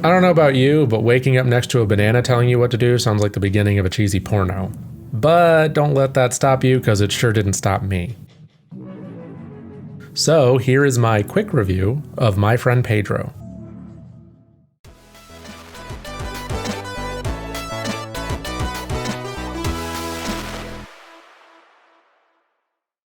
I don't know about you, but waking up next to a banana telling you what to do sounds like the beginning of a cheesy porno. But don't let that stop you, because it sure didn't stop me. So here is my quick review of My Friend Pedro.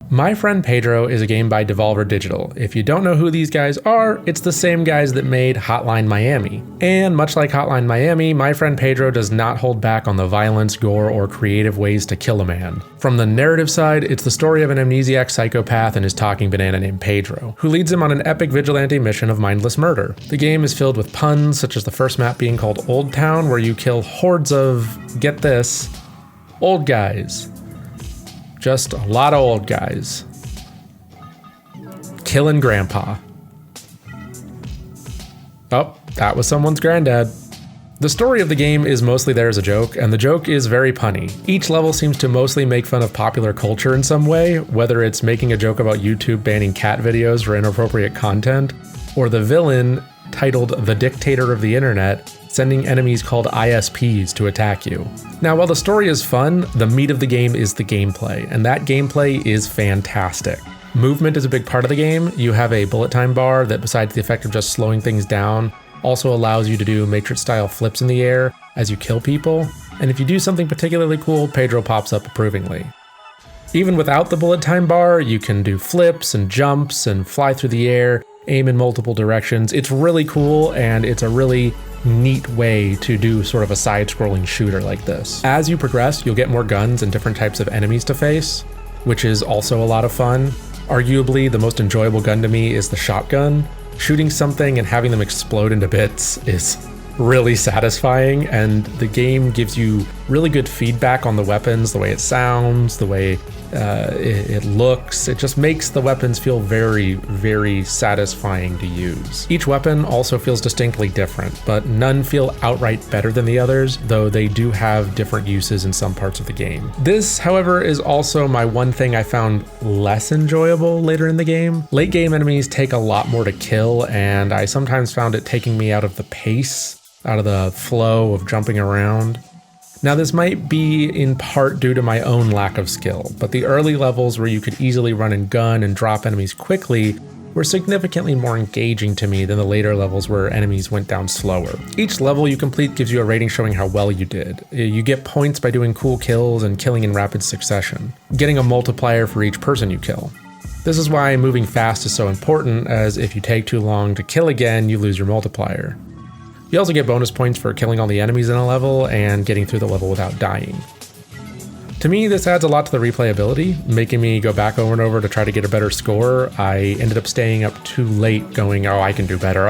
My Friend Pedro is a game by Devolver Digital. If you don't know who these guys are, it's the same guys that made Hotline Miami. And much like Hotline Miami, My Friend Pedro does not hold back on the violence, gore, or creative ways to kill a man. From the narrative side, it's the story of an amnesiac psychopath and his talking banana named Pedro, who leads him on an epic vigilante mission of mindless murder. The game is filled with puns, such as the first map being called Old Town, where you kill hordes of, get this, old guys. Just a lot of old guys. Killing grandpa. Oh, that was someone's granddad. The story of the game is mostly there as a joke, and the joke is very punny. Each level seems to mostly make fun of popular culture in some way, whether it's making a joke about YouTube banning cat videos for inappropriate content, or the villain, titled The Dictator of the Internet, sending enemies called ISPs to attack you. Now, while the story is fun, the meat of the game is the gameplay, and that gameplay is fantastic. Movement is a big part of the game. You have a bullet time bar that, besides the effect of just slowing things down, also allows you to do Matrix-style flips in the air as you kill people, and if you do something particularly cool, Pedro pops up approvingly. Even without the bullet time bar, you can do flips and jumps and fly through the air, aim in multiple directions. It's really cool, and it's a really neat way to do sort of a side-scrolling shooter like this. As you progress, you'll get more guns and different types of enemies to face, which is also a lot of fun. Arguably, the most enjoyable gun to me is the shotgun. Shooting something and having them explode into bits is really satisfying, and the game gives you really good feedback on the weapons, the way it sounds, the way it looks. It just makes the weapons feel very, very satisfying to use. Each weapon also feels distinctly different, but none feel outright better than the others, though they do have different uses in some parts of the game. This, however, is also my one thing I found less enjoyable later in the game. Late game enemies take a lot more to kill, and I sometimes found it taking me out of the pace, out of the flow of jumping around. Now, this might be in part due to my own lack of skill, but the early levels where you could easily run and gun and drop enemies quickly were significantly more engaging to me than the later levels where enemies went down slower. Each level you complete gives you a rating showing how well you did. You get points by doing cool kills and killing in rapid succession, getting a multiplier for each person you kill. This is why moving fast is so important, as if you take too long to kill again, you lose your multiplier. You also get bonus points for killing all the enemies in a level and getting through the level without dying. To me, this adds a lot to the replayability, making me go back over and over to try to get a better score. I ended up staying up too late going, oh, I can do better,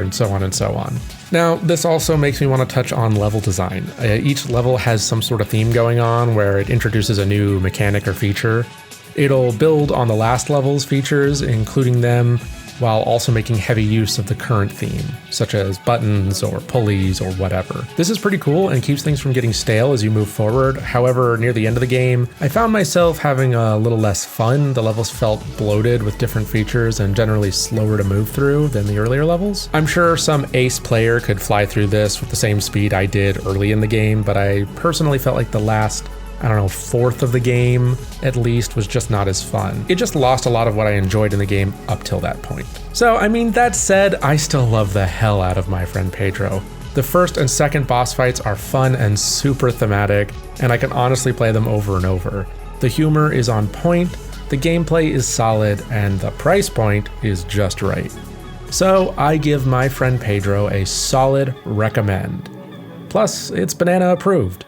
and so on and so on. Now, this also makes me want to touch on level design. Each level has some sort of theme going on where it introduces a new mechanic or feature. It'll build on the last level's features, including them, while also making heavy use of the current theme, such as buttons or pulleys or whatever. This is pretty cool and keeps things from getting stale as you move forward. However, near the end of the game, I found myself having a little less fun. The levels felt bloated with different features and generally slower to move through than the earlier levels. I'm sure some ace player could fly through this with the same speed I did early in the game, but I personally felt like the last fourth of the game, at least, was just not as fun. It just lost a lot of what I enjoyed in the game up till that point. So, that said, I still love the hell out of My Friend Pedro. The first and second boss fights are fun and super thematic, and I can honestly play them over and over. The humor is on point, the gameplay is solid, and the price point is just right. So, I give My Friend Pedro a solid recommend. Plus, it's banana approved.